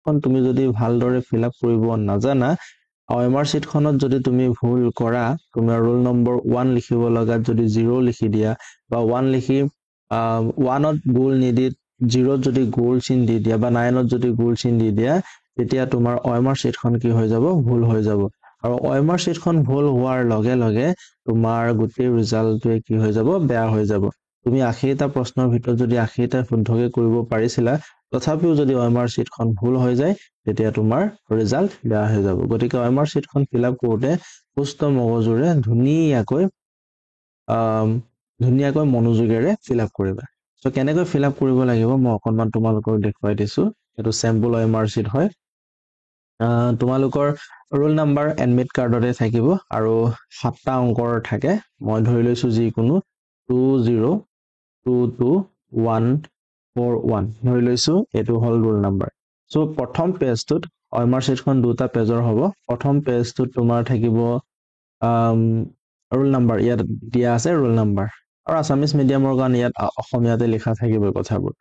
খন তুমি যদি ভালদৰে ফিল আপ কৰিব নাজানা OMR sheet খনত যদি তুমি ভুল কৰা তোমাৰ ৰোল নম্বৰ 1 লিখিব লগাত যদি 0 লিখি দিয়া বা 1 লিখি 1 ত গোল নিদি 0 যদি গোল চিন দি দিয়া বা 9 ত যদি গোল চিন দি দিয়া তেতিয়া তোমাৰ OMR sheet খন কি হৈ যাব ভুল হৈ যাব আৰু OMR sheet খন ভুল হোৱাৰ লগে লগে তোমাৰ গোটেই ৰিজাল্টটোৱে কি হৈ যাব বেয়া হৈ যাব তুমি 80টা প্ৰশ্নৰ ভিতৰত যদি 80টা শুদ্ধকৈ কৰিব পাৰিছিলা তথাপিও যদি OMR sheet খন ভুল হৈ যায় তেতিয়া তোমাৰ ৰিজাল্ট বেয়া হৈ যাব গতিকে OMR sheet খন ফিল আপ কৰোতে সুস্থ মগজুৰে ধুনীয়াকৈ মনোযোগেৰে ফিল আপ কৰিবা সো কেনেকৈ ফিল আপ কৰিব লাগিব মই অকনমান তোমালোকক দেখুৱাই দিছো এটো স্যাম্পল OMR sheet হয় তোমালোকৰ ৰোল নম্বৰ এডমিট কাৰ্ডতে থাকিব আৰু 7টা অংকৰ থাকে মই ধৰি লৈছো যি কোনো 20222141 ধৰি লৈছো এটো হল ৰোল নম্বৰ সো প্ৰথম পেজটোত OMR sheet খন দুটা পেজৰ হ'ব প্ৰথম পেজটোত তোমাৰ থাকিব ৰোল নম্বৰ ইয়াত দিয়া আছে ৰোল নম্বৰ আৰু আসামিজ মিডিয়ামৰ কাৰণে ইয়াত অসমীয়াতে লিখা থাকিব কথাবোৰ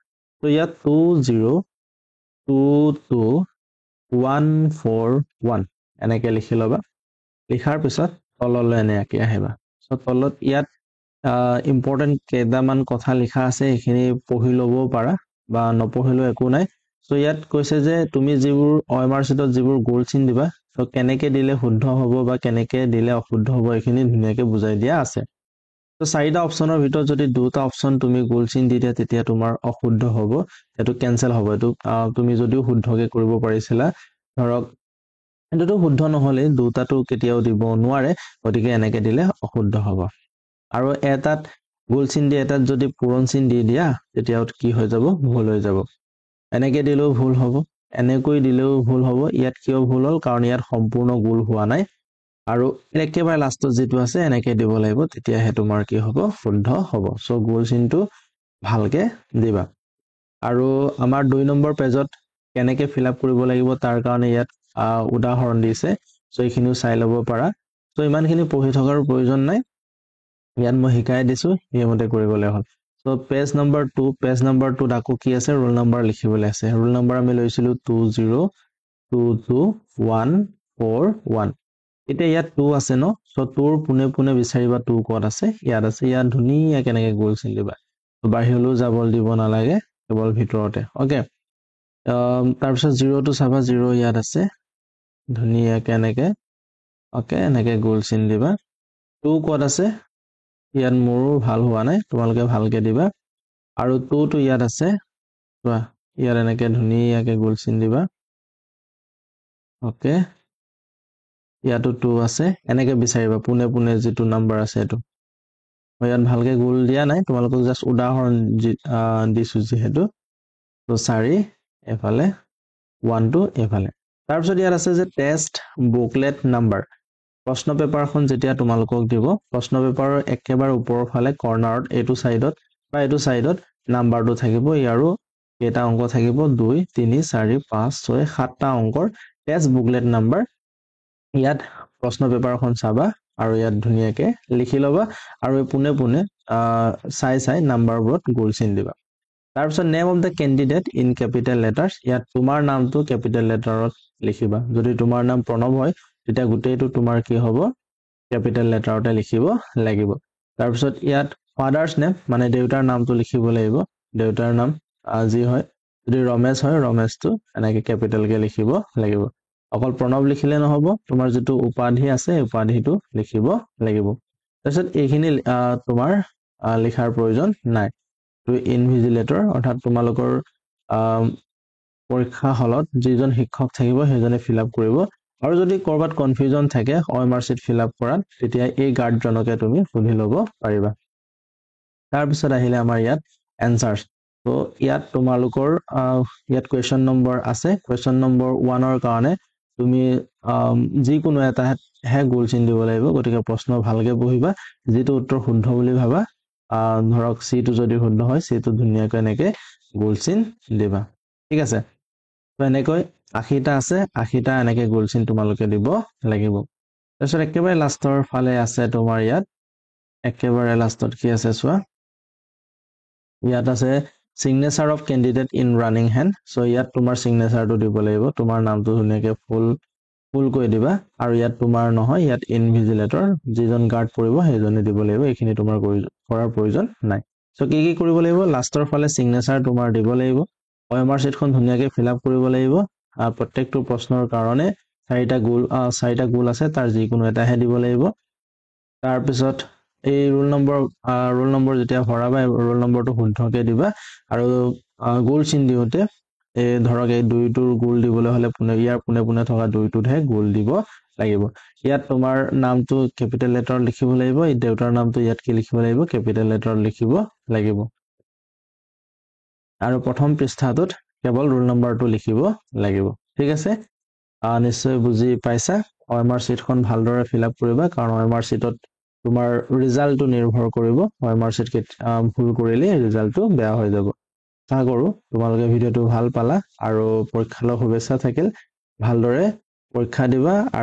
তো ইয়াত 2022141 এনেকে লিখি লবা লিখাৰ পিছত তললৈ এনেকৈ আহিবা সো তলত ইয়াত ইম্পৰ্টেন্ট কেইটামান কথা লিখা আছে এখিনি পঢ়ি লব পাৰা বা নপঢ়িলেও একো নাই সো ইয়াত কৈছে যে তুমি যিবোৰ OMR sheetত যিবোৰ গোল চিন দিবা সো কেনেকৈ দিলে শুদ্ধ হ'ব বা কেনেকৈ দিলে অশুদ্ধ হ'ব এখিনি ধুনীয়াকৈ বুজাই দিয়া আছে তো চাৰিটা অপচনৰ ভিতৰত যদি দুটা অপচন তুমি গোল চিন দি দিয়া তেতিয়া তোমাৰ অশুদ্ধ হ'ব এটো কেনসেল হ'ব এটো তুমি যদিও শুদ্ধকৈ কৰিব পাৰিছিলা ধৰক এটোটো শুদ্ধ নহলে দুটাটো কেতিয়াও দিব নোৱাৰে গতিকে এনেকৈ দিলে অশুদ্ধ হ'ব আৰু এটাত গোল চিন দি এটাত যদি পূৰণ চিন দি দিয়া তেতিয়া কি হৈ যাব ভুল হৈ যাব এনেকৈ দিলেও ভুল হ'ব এনেকৈ দিলেও ভুল হ'ব ইয়াত কিয় ভুল হ'ল কাৰণ ইয়াত সম্পূৰ্ণ গোল হোৱা নাই আৰু একেবাৰে লাষ্টত যেটো আছে এনেকৈ দিব লাগিব তেতিয়া হে তোমাৰ কি হ'ব শুদ্ধ হ'ব সো গোল চিনটো ভালকে দিবা আৰু আমাৰ 2 নম্বৰ পেজত কেনেকৈ ফিল আপ কৰিব লাগিব তাৰ কাৰণে ইয়াত উদাহৰণ দিছে সো এইখিনিও চাই ল'ব পাৰা সো ইমানখিনি পঢ়ি থকাৰ প্ৰয়োজন নাই ইয়াত মই শিকাই দিছো এইমতে কৰিবলৈ হ'ল so page number 2 page number 2 আকৌ কি আছে ৰোল নম্বৰ লিখিবলৈ আছে ৰোল নম্বৰ আমি লৈছিলো 2022141 এতিয়া ইয়াত 2 আছে ন সো 2ৰ পুনে পুনে বিচাৰিবা 2 ক'ত আছে ইয়াত ধুনীয়া কেনেকৈ গোল চিন দিবা বাহিৰলৈ যাবলৈ দিব নালাগে কেৱল ভিতৰতে ওকে তাৰ পিছত 0 টো চাবা 0 ইয়াত আছে ধুনীয়া কেনেকৈ ওকে এনেকৈ গোল চিন দিবা 2 ক'ত আছে ইয়াত মোৰো ভাল হোৱা নাই তোমালোকে ভালকে দিবা আৰু 2 টো ইয়াত আছে চোৱা ইয়াত এনেকৈ ধুনীয়াকৈ গোল চিন দিবা ওকে ইয়াতো 2 আছে এনেকৈ বিচাৰিবা পুনে পুনে যেটো নম্বৰ আছে এটো মই ইয়াত ভালকে গোল দিয়া নাই তোমালোকক জাস্ট উদাহৰণ দিছো যেহেতু তো 4 এফালে 1 2 এফালে তাৰ পিছত ইয়াত আছে যে টেষ্ট বুকলেট নম্বৰ প্ৰশ্ন পেপাৰখন যেতিয়া তোমালোকক দিব প্ৰশ্ন পেপাৰৰ একেবাৰে ওপৰৰ ফালে কৰ্নাৰত এটো সাইডত বা এটো সাইডত নাম্বাৰটো থাকিব ইয়াৰো কেটা অংক থাকিব 2 3 4 5 6 7টা অংকৰ টেষ্ট বুকলেট নম্বৰ ইয়াত প্ৰশ্ন পেপাৰখন চাবা আৰু ইয়াত ধুনীয়াকৈ লিখি লবা আৰু পুনে পুনে চাই নাম্বাৰবোৰত গোল চিন দিবা তাৰ পিছত name of the candidate in capital letters ইয়াত তোমাৰ নামটো ক্যাপিটাল লেটাৰত লিখিবা যদি তোমাৰ নাম প্ৰণৱ হয় তেতিয়া গোটেইটো তোমাৰ কি হ'ব ক্যাপিটাল লেটাৰতে লিখিব লাগিব তাৰ পিছত ইয়াত ফাদাৰ্স নেম মানে দেউতাৰ নামটো লিখিব লাগিব দেউতাৰ নাম আজি হয় যদি ৰমেশ হয় ৰমেশটো এনেকৈ ক্যাপিটালকে লিখিব লাগিব অকল প্ৰণৱ লিখিলে নহব তোমাৰ যেটো উপাধি আছে উপাধিটো লিখিব লাগিব তাৰপিছত এইখিনি তোমাৰ লিখাৰ প্ৰয়োজন নাই তো ইনভিজিলেটৰ অৰ্থাৎ তোমালোকৰ পৰীক্ষা হলত যিজন শিক্ষক থাকিব সেইজনে ফিল আপ কৰিব আৰু যদি কৰবাত কনফিউজন থাকে OMR sheet ফিল আপ কৰাত তেতিয়া এই গাৰ্ডজনকে তুমি সুধি ল'ব পাৰিবা তাৰ পিছত আহিলে আমাৰ ইয়াত এনসাৰস তো ইয়াত তোমালোকৰ ইয়াত কোৱেশ্চন নম্বৰ আছে কোৱেশ্চন নম্বৰ 1 ৰ কাৰণে তুমি যি কোনো এটা হে গোল চিন দিব লাগিব গতিকে প্ৰশ্ন ভালকে পঢ়িবা যেটো উত্তৰ শুদ্ধ বুলি ভাবা ধৰক সি টো যদি শুদ্ধ হয় সি টো ধুনীয়াকৈ এনেকৈ গোল চিন দিবা ঠিক আছে তো এনেকৈ 80টা আছে 80টা এনেকৈ গোল চিন তোমালোকে দিব লাগিব তাৰপিছত একেবাৰে লাষ্টৰ ফালে আছে তোমাৰ ইয়াত একেবাৰে লাষ্টত কি আছে চোৱা ইয়াত আছে signature of candidate in running hand so ইয়াত তোমাৰ signature টো দিব লাগিব তোমাৰ নামটো ধুনীয়াকে ফুল কৈ দিবা আৰু ইয়াত তোমাৰ নহয় ইয়াত ইনভিজিলেটৰ যিজন গাৰ্ড পৰিব সেইজনে দিব লাগিব এইখিনি তোমাৰ কৰাৰ প্ৰয়োজন নাই সো কি কৰিব লাগিব লাষ্টৰ ফালে signature তোমাৰ দিব লাগিব OMR sheetখন ধুনীয়াকে ফিল আপ কৰিব লাগিব আৰু প্ৰত্যেকটো প্ৰশ্নৰ কাৰণে চাৰিটা গোল আছে তাৰ যিকোনো এটাহে দিব লাগিব তাৰ পিছত এই ৰোল নম্বৰ যেতিয়া ভৰাবা ৰোল নম্বৰটো শুদ্ধকে দিবা আৰু গোল চিন দিওতে এই ধৰক এই দুইটোৰ গোল দিবলৈ হলে ইয়াৰ পুনে থকা দুইটোতহে গোল দিব লাগিব ইয়াত তোমাৰ নামটো ক্যাপিটেল লেটাৰ লিখিব লাগিব এই দেউতাৰ নামটো ইয়াত কি লিখিব লাগিব ক্যাপিটেল লেটাৰ লিখিব লাগিব আৰু প্ৰথম পৃষ্ঠাটোত কেৱল ৰোল নম্বৰটো লিখিব লাগিব ঠিক আছে নিশ্চয় বুজি পাইছা OMR sheetখন ভালদৰে ফিল আপ কৰিবা কাৰণ OMR sheetত তোমাৰ ৰিজাল্টটো নিৰ্ভৰ কৰিব OMR sheet ভুল কৰিলে ৰিজাল্টটো বেয়া হৈ যাব আশা কৰো তোমালোকে ভিডিওটো ভাল পালা আৰু পৰীক্ষালৈ শুভেচ্ছা থাকিল ভালদৰে পৰীক্ষা দিবা আৰু